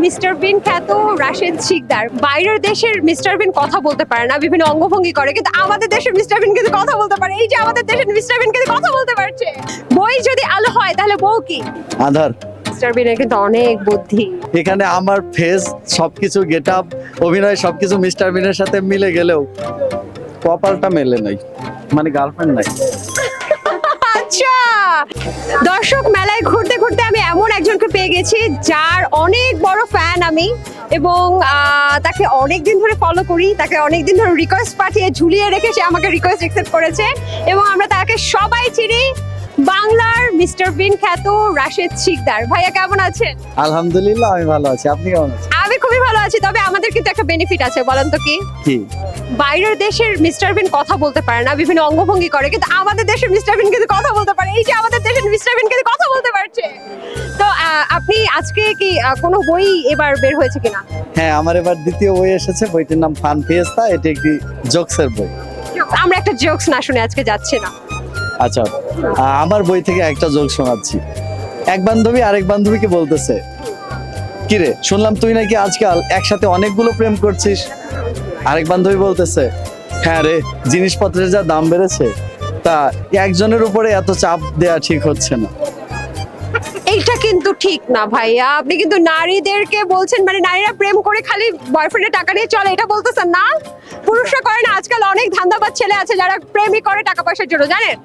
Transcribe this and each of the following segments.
Mister বিন খ্যাত রাশেদ শিকদার বাইরের দেশের মিস্টার বিন কথা বলতে পারে না, বিভিন্ন অঙ্গভঙ্গি করে, কিন্তু আমাদের দেশের মিস্টার বিন কিন্তু কথা বলতে পারে। এই যে আমাদের দেশের মিস্টার বিন কিন্তু কথা বলতে পারছে। বই যদি আলো হয় তাহলে বউ কি? আধার। মিস্টার বিনের কিন্তু অনেক বুদ্ধি। এখানে আমার ফেস সবকিছু গেট আপ অভিনয় সবকিছু মিস্টার বিনের সাথে মিলে গেলেও কপালটা মেলে নাই, মানে গার্লফ্রেন্ড নাই। আচ্ছা, দর্শক মেলায় ঘুরতে ঘুরতে আমি এমন একজনকে পেয়ে গেছি যার অনেক বড় ফ্যান আমি, এবং তাকে অনেকদিন ধরে ফলো করি, তাকে অনেকদিন ধরে রিকোয়েস্ট পাঠিয়ে ঝুলিয়ে রেখে সে আমাকে রিকোয়েস্ট অ্যাকসেপ্ট করেছে, এবং আমরা তাকে সবাই চিনি, বাংলার মিস্টার বিন খ্যাত রাশেদ শিকদার। ভাইয়া কেমন আছেন? আলহামদুলিল্লাহ আমি ভালো আছি, আপনি কেমন আছেন? আমি খুবই ভালো আছি, তবে আমাদের কিন্তু একটা বেনিফিট আছে, বলেন তো কি? কি? বাইরের দেশের মিস্টার বিন কথা বলতে পারে না, বিভিন্ন অঙ্গভঙ্গি করে, কিন্তু আমাদের দেশের মিস্টার বিন কিন্তু কথা বলতে পারে। এই যে আমাদের দেশের মিস্টার বিন কিন্তু কথা বলতে পারছে। তো আপনি আজকে কি কোনো বই এবার বের হয়েছে কিনা? হ্যাঁ, আমার এবার দ্বিতীয় বই এসেছে, বইটির নাম ফান ফিয়েস্তা। এটি একটি জোকসের বই। আমরা একটা জোকস না শুনে আজকে যাচ্ছি না। আচ্ছা, আমার বই থেকে একটা জোক শোনাচ্ছি। এক বান্ধবী আরেক বান্ধবীকে বলতেছে, কিরে শুনলাম তুই নাকি আজকাল একসাথে অনেকগুলো প্রেম করছিস। আরেক বান্ধবী বলতেছে, হ্যাঁ রে, জিনিসপত্রের যা দাম বেড়েছে, তা একজনের উপরে এত চাপ দেয়া ঠিক হচ্ছে না। এইটা কিন্তু ঠিক না ভাইয়া, আপনি কিন্তু নারীদেরকে বলছেন, মানে নারীরা প্রেম করে খালি বয়ফ্রেন্ডের টাকা নিয়ে চলে এটা বলতেছেন না। পুরুষরা করে না, আজকাল অনেক ধান্দাবাজ ছেলে আছে যারা প্রেমই করে টাকা পয়সার জন্য, জানেন?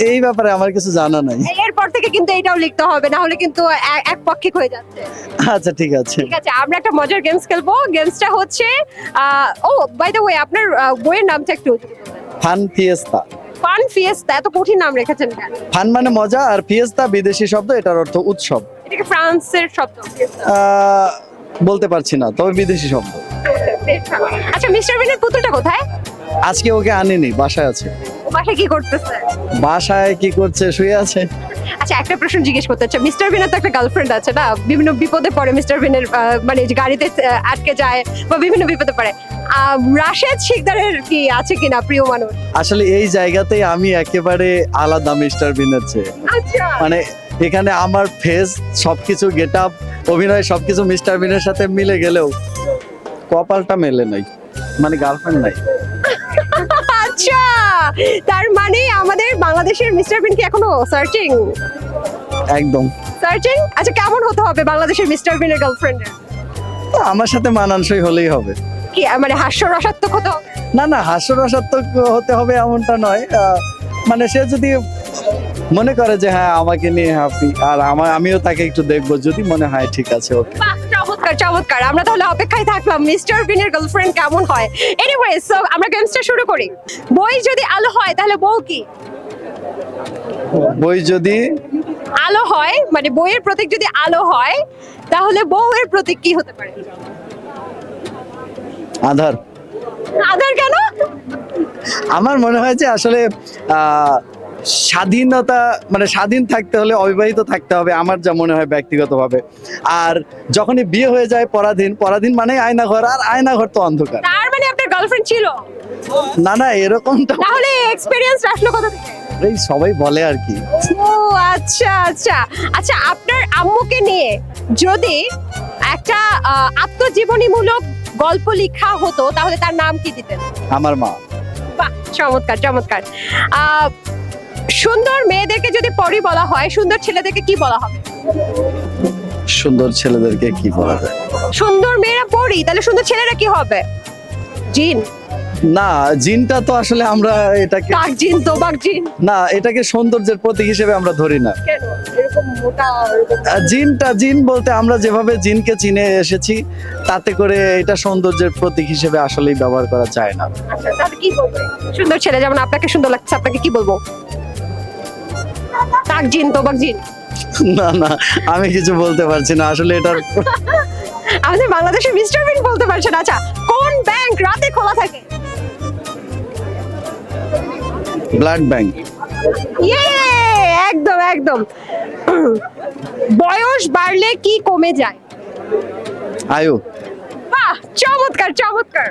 এই ব্যাপারে আমার কিছু জানা নাই। এরপর থেকে কিন্তু এটাও লিখতে হবে, না হলে কিন্তু একপক্ষিক হয়ে যাচ্ছে। আচ্ছা ঠিক আছে। ঠিক আছে, আমরা একটা মজার গেমস খেলবো। গেমসটা হচ্ছে ও বাই দ্য ওয়ে, আপনার বইয়ের নামটা একটু যদি বলতেন। Fun Fiesta. ফান ফিয়েস্তা, এত কঠিন নাম রেখেছেন কেন? ফান মানে মজা, আর ফিয়েস্তা বিদেশি শব্দ, এটার অর্থ উৎসব। এটা কি ফ্রান্সের শব্দ? বলতে পারছি না, তবে বিদেশি শব্দ। আচ্ছা, মিস্টার বিনের পুত্রটা কোথায়? আজকে ওকে আনিনি, বাসায় আছে। ও বাসায় কি করতেছে? বাসায় কি করছে, শুয়ে আছে। আচ্ছা, একটা প্রশ্ন জিজ্ঞেস করতে চাই, মিস্টার বিনের তো একটা গার্লফ্রেন্ড আছে না, বিভিন্ন বিপদে পড়ে মিস্টার বিনের, মানে যে গাড়িতে আটকে যায় বা বিভিন্ন বিপদে পড়ে, রাশেদ শিকদারের কি আছে কিনা প্রিয় মানুষ? আসলে এই জায়গাতেই আমি একেবারে আলাদা মিস্টার বিনের চেয়ে। আচ্ছা, মানে এখানে আমার ফেস সবকিছু গেট আপ অভিনয় সবকিছু মিস্টার বিনের সাথে মিলে গেলেও কপালটা মেলে নাই, মানে গার্লফ্রেন্ড নাই। আচ্ছা, তার মানে আমাদের বাংলাদেশের মিস্টার বিন কি এখনো সার্চিং? একদম সার্চিং। আচ্ছা, কেমন হতে হবে বাংলাদেশের মিস্টার বিনের গার্লফ্রেন্ডের? আমার সাথে মানানসই হলেই হবে। কি মানে হাস্যরসাত্মক হতে হবে? না না, হাস্যরসাত্মক হতে হবে এমনটা নয়। মানে সে যদি মনে করে যে হ্যাঁ আমাকে নিয়ে হ্যাপি, আর আমিও তাকে একটু দেখবো, যদি মনে হয় ঠিক আছে ওকে। বাহ, চমৎকার চমৎকার। আমরা তাহলে অপেক্ষায় থাকলাম মিস্টার বিনের গার্লফ্রেন্ড কেমন হয়। এনিওয়েজ, সো আমরা গেমসটা শুরু করি। বই যদি আলো হয় তাহলে বউ কি? বই যদি আলো হয়, মানে বইয়ের প্রতীক যদি আলো হয়, তাহলে বউয়ের প্রতীক কি হতে পারে? আধার। আধার কেন? আমার মনে হয় যে আসলে স্বাধীনতা, মানে স্বাধীন থাকতে হলে অবিবাহিত থাকতে হবে, আমার যা মনে হয় ব্যক্তিগতভাবে। আর যখনই বিয়ে হয়ে যায় পরাধীন, পরাধীন মানে আয়নাঘর, আর আয়নাঘর তো অন্ধকার। তার মানে আপনার গার্লফ্রেন্ড ছিল? না না, এরকমটা তাহলে এক্সপেরিয়েন্স আসলো কোথা থেকে? এই সবাই বলে আর কি। ও আচ্ছা আচ্ছা আচ্ছা, আপনার আম্মুকে নিয়ে যদি একটা আত্মজীবনীমূলক গল্প লেখা হতো তাহলে তার নাম কি দিতেন? আমার মা। বাহ, চমৎকার চমৎকার। সুন্দর মেয়েদেরকে যদি পরি বলা হয়, সুন্দর ছেলেদেরকে কি বলা হবে? সুন্দর ছেলেদেরকে কি বলা যায়? সুন্দর মেয়েরা পরি, তাহলে সুন্দর ছেলেরা কি হবে? জিন? না, জিনটা তো আসলে আমরা এটাকে, কাক জিন, তোবাক জিন? না এটাকে সৌন্দর্যের প্রতীক হিসেবে আমরা ধরি না। কেন এরকম মোটা? জিন বলতে আমরা যেভাবে জিনকে চিনে এসেছি, তাতে করে এটা সৌন্দর্যের প্রতীক হিসেবে আসলেই ব্যবহার করা যায় না। আচ্ছা, তাহলে কি বলবো? সুন্দর ছেলে, যেমন আপনাকে সুন্দর লাগছে, আপনাকে কি বলবো? কাক জিন, তোবাক জিন? না না, আমি কিছু বলতে পারছি না আসলে এটার। আমাদের বাংলাদেশে মিস্টার বিন বলতে পারছেন। আচ্ছা, কোন ব্যাংক রাতে খোলা থাকে? Blood bank. ইয়ে, একদম একদম। বয়স বাড়লে কি কমে যায়? আয়ু। বাহ, চমৎকার চমৎকার।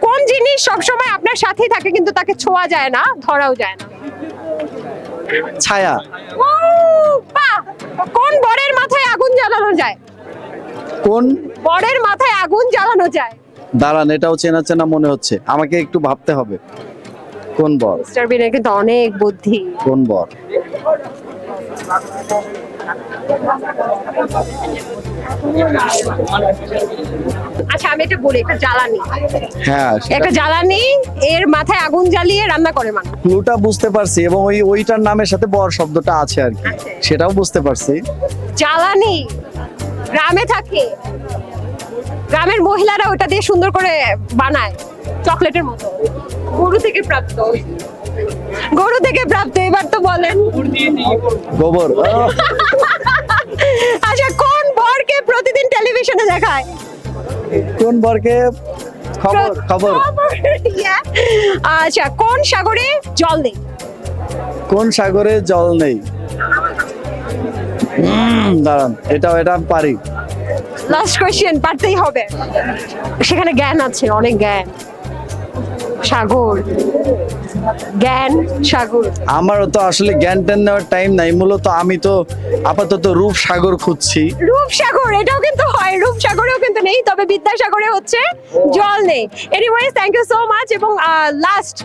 কোন জিনিস সবসময় আপনার সাথেই থাকে কিন্তু তাকে ছোঁয়া যায় না, ধরাও যায় না? ছায়া। ও বাহ। কোন বরের মাথায় আগুন জ্বালানো যায়? কোন বরের মাথায় আগুন জ্বালানো যায়? দাঁড়ান, এটাও চেনা চেনা মনে হচ্ছে, আমাকে একটু ভাবতে হবে। কোন বর? মিস্টার বিনের কিন্তু অনেক বুদ্ধি। কোন বর? আচ্ছা আমি এটা বলি, একটা জ্বালানি, হ্যাঁ, একটা জ্বালানি এর মাথায় আগুন জ্বালিয়ে রান্না করে মানুষ। ক্লুটা বুঝতে পারছি এবং ওইটার নামের সাথে বর শব্দটা আছে আর কি, আছে। সেটাও বুঝতে পারছি। জ্বালানি গ্রামে থাকে, গ্রামের মহিলারা ওটা দিয়ে সুন্দর করে বানায় চকলেটের মতো। গরু থেকে প্রাপ্ত, গরু থেকে প্রাপ্ত। এবার তো বলেন। গোবর। আচ্ছা কোন বরকে প্রতিদিন টেলিভিশনে দেখায়? কোন বরকে? খবর খবর। Yeah. আচ্ছা কোন সাগরে জল নেই? কোন সাগরে জল নেই? দাঁড়ান, এটা আমি পারি। লাস্ট কোশ্চেন, পারতেই হবে, সেখানে জ্ঞান আছে, অনেক জ্ঞান। সাগর, জ্ঞান সাগর। আমারও তো আসলে জ্ঞান ট্যান নেওয়ার টাইম নাই, মূলত আমি তো আপাতত রূপ সাগর খুঁজছি। রূপসাগর, এটাও কিন্তু হয়, রূপসাগরেও কিন্তু নেই, তবে বিদ্যাসাগরে হচ্ছে জল নেই। Anyways thank you so much. এবং লাস্ট,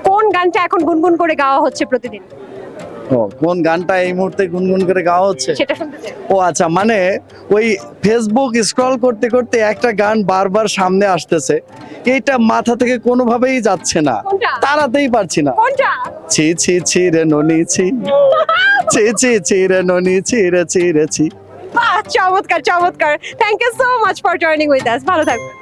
কোন গানটা এখন গুনগুন করে গাওয়া হচ্ছে প্রতিদিন? ও, কোন গানটা এই মুহূর্তে গুনগুন করে গাওয়া হচ্ছে? সেটা শুনতে চাই। ও আচ্ছা, মানে ওই ফেসবুক স্ক্রল করতে করতে একটা গান বারবার সামনে আসতেছে, এইটা মাথা থেকে কোনোভাবেই যাচ্ছে না, কোনটা? তাড়াতেই পারছি না। কোনটা? ছি ছি ছি রে ননি ছি, ছি ছি ছি রে ননি ছি রে ছি রে ছি। বাহ, চমৎকার চমৎকার। Thank you so much for joining with us. ভালো থাকবেন।